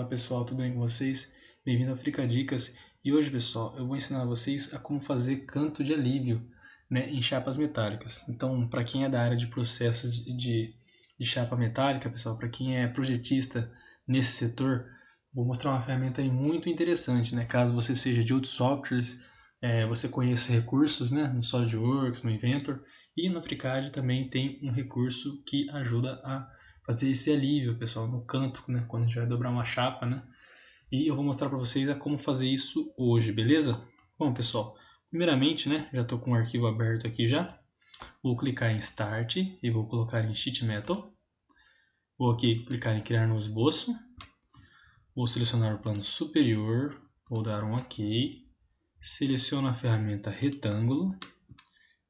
pessoal, tudo bem com vocês? Bem-vindo ao Fricadicas. E hoje, pessoal, eu vou ensinar vocês a como fazer canto de alívio, né, em chapas metálicas. Então, para quem é da área de processos de chapa metálica, pessoal, para quem é projetista nesse setor, vou mostrar uma ferramenta aí muito interessante, né? Caso você seja de outros softwares, você conheça recursos, né, no SolidWorks, no Inventor, e no FreeCAD também tem um recurso que ajuda a fazer esse alívio, pessoal, no canto, né, quando a gente vai dobrar uma chapa, né? E eu vou mostrar para vocês como fazer isso hoje, beleza? Bom, pessoal, primeiramente, né, já estou com o arquivo aberto aqui já. Vou clicar em Start e vou colocar em Sheet Metal. Vou aqui clicar em Criar no esboço. Vou selecionar o plano superior, vou dar um OK. Seleciono a ferramenta retângulo.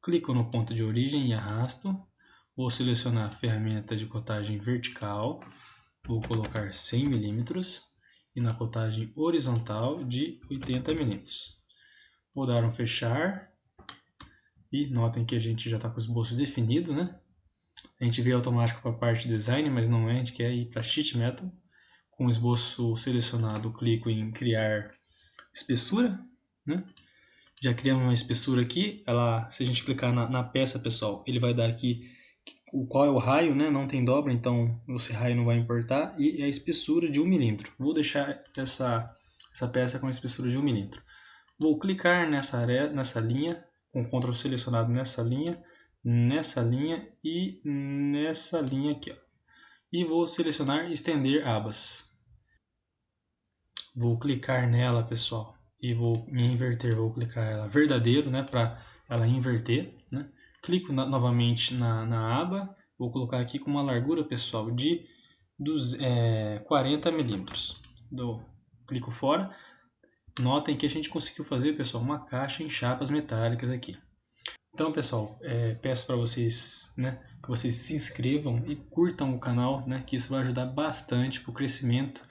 Clico no ponto de origem e arrasto. Vou selecionar a ferramenta de cotagem vertical. Vou colocar 100 mm e na cotagem horizontal de 80 mm. Vou dar um fechar e notem que a gente já está com o esboço definido, né? A gente veio automático para a parte de design, mas não é, a gente quer ir para Sheet Metal. Com o esboço selecionado, clico em criar espessura, né? Já criamos uma espessura aqui, se a gente clicar na peça, pessoal, ele vai dar aqui qual é o raio, né? Não tem dobra, então esse raio não vai importar, e a espessura de 1 milímetro. Vou deixar essa peça com a espessura de 1 milímetro. Vou clicar nessa linha, com o Ctrl selecionado nessa linha e nessa linha aqui, ó. E vou selecionar estender abas. Vou clicar nela, pessoal, e vou me inverter, vou clicar ela verdadeiro, né, para ela inverter, né? Clico novamente na aba, vou colocar aqui com uma largura, pessoal, de 40 milímetros. Clico fora. Notem que a gente conseguiu fazer, pessoal, uma caixa em chapas metálicas aqui. Então, pessoal, peço para vocês, né, que vocês se inscrevam e curtam o canal, né, que isso vai ajudar bastante para o crescimento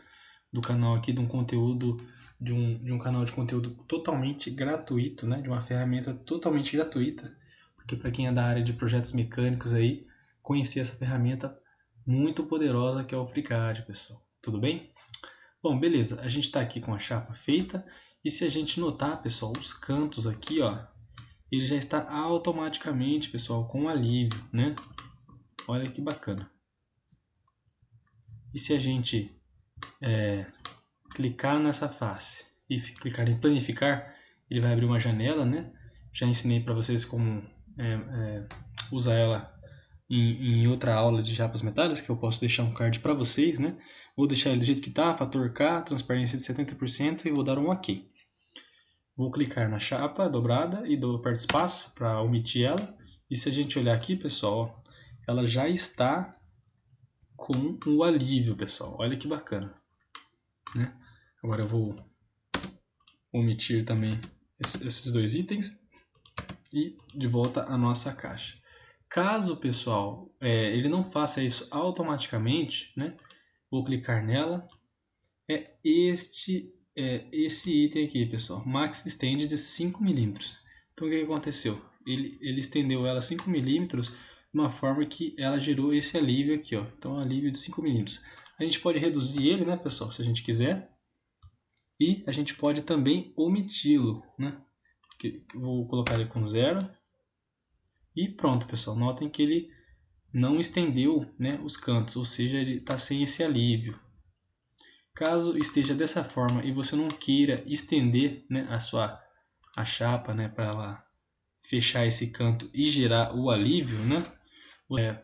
do canal aqui, de um conteúdo, de um canal de conteúdo totalmente gratuito, né, de uma ferramenta totalmente gratuita, porque para quem é da área de projetos mecânicos aí, conhecer essa ferramenta muito poderosa que é o FreeCAD, pessoal. Tudo bem? Bom, beleza, a gente está aqui com a chapa feita, e se a gente notar, pessoal, os cantos aqui, ó, ele já está automaticamente, pessoal, com alívio, né? Olha que bacana. E se a gente clicar nessa face e clicar em planificar, ele vai abrir uma janela, né? Já ensinei para vocês como usar ela em outra aula de chapas metálicas, que eu posso deixar um card para vocês, né? Vou deixar ele do jeito que está, fator K, transparência de 70% e vou dar um OK. Vou clicar na chapa dobrada e dou aperto espaço para omitir ela. E se a gente olhar aqui, pessoal, ela já está com o alívio, pessoal. Olha que bacana, né? Agora eu vou omitir também esses dois itens e de volta à nossa caixa. Caso, pessoal, ele não faça isso automaticamente, né? Vou clicar nela. Esse item aqui, pessoal, Max Extend de 5 milímetros. Então o que aconteceu? Ele estendeu ela 5 milímetros de uma forma que ela gerou esse alívio aqui, ó. Então um alívio de 5 milímetros. A gente pode reduzir ele, né, pessoal, se a gente quiser. E a gente pode também omiti-lo, né? Vou colocar ele com 0. E pronto, pessoal. Notem que ele não estendeu, né, os cantos, ou seja, ele está sem esse alívio. Caso esteja dessa forma e você não queira estender, né, a chapa, né, para ela fechar esse canto e gerar o alívio, né?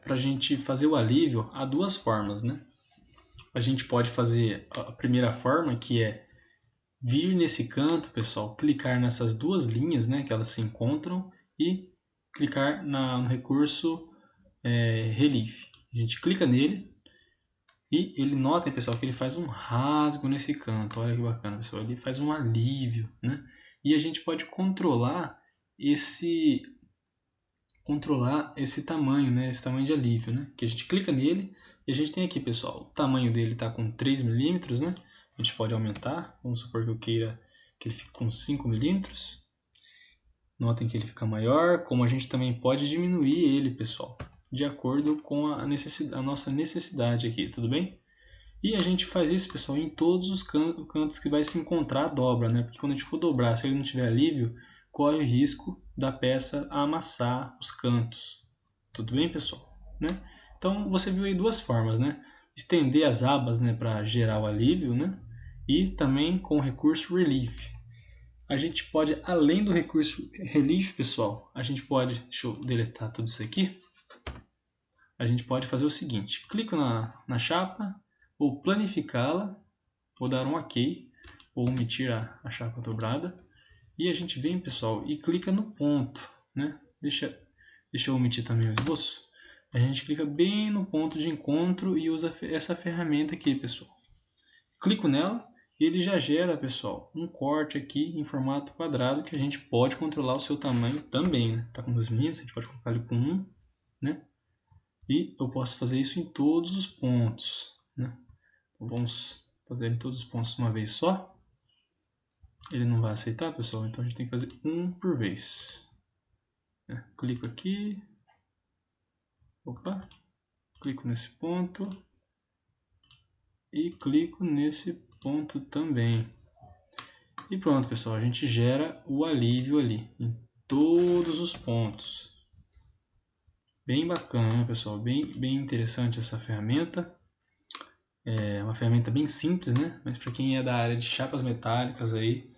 Para a gente fazer o alívio, há duas formas, né? A gente pode fazer a primeira forma, que é vir nesse canto, pessoal, clicar nessas duas linhas, né, que elas se encontram, e clicar no recurso Relief. A gente clica nele e ele, notem, pessoal, que ele faz um rasgo nesse canto. Olha que bacana, pessoal. Ele faz um alívio, né? E a gente pode controlar esse tamanho, né? Esse tamanho de alívio, né? Que a gente clica nele e a gente tem aqui, pessoal, o tamanho dele está com 3 milímetros, né? A gente pode aumentar. Vamos supor que eu queira que ele fique com 5 milímetros. Notem que ele fica maior, como a gente também pode diminuir ele, pessoal, de acordo com a nossa necessidade aqui, tudo bem? E a gente faz isso, pessoal, em todos os cantos que vai se encontrar a dobra, né? Porque quando a gente for dobrar, se ele não tiver alívio, corre o risco da peça amassar os cantos. Tudo bem, pessoal? Né? Então, você viu aí duas formas, né? Estender as abas, né, para gerar o alívio, né? E também com o recurso Relief. A gente pode, além do recurso Relief, pessoal, a gente pode, deixa eu deletar tudo isso aqui, a gente pode fazer o seguinte, clico na chapa, vou planificá-la, vou dar um OK, vou omitir a chapa dobrada, e a gente vem, pessoal, e clica no ponto, né? Deixa eu omitir também o esboço. A gente clica bem no ponto de encontro e usa essa ferramenta aqui, pessoal. Clico nela e ele já gera, pessoal, um corte aqui em formato quadrado que a gente pode controlar o seu tamanho também, né? Tá com 2 milímetros, a gente pode colocar ele com 1, né? E eu posso fazer isso em todos os pontos, né? Então vamos fazer em todos os pontos de uma vez só. Ele não vai aceitar, pessoal, então a gente tem que fazer um por vez. Clico aqui. Opa. Clico nesse ponto. E clico nesse ponto também. E pronto, pessoal, a gente gera o alívio ali, em todos os pontos. Bem bacana, pessoal, bem interessante essa ferramenta. É uma ferramenta bem simples, né? Mas para quem é da área de chapas metálicas aí,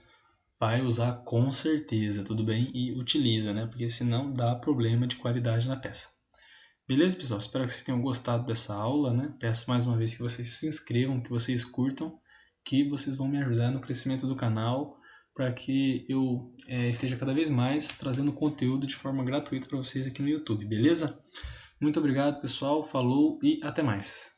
vai usar com certeza, tudo bem? E utiliza, né? Porque senão dá problema de qualidade na peça. Beleza, pessoal? Espero que vocês tenham gostado dessa aula, né? Peço mais uma vez que vocês se inscrevam, que vocês curtam, que vocês vão me ajudar no crescimento do canal, para que eu esteja cada vez mais trazendo conteúdo de forma gratuita para vocês aqui no YouTube, beleza? Muito obrigado, pessoal. Falou e até mais.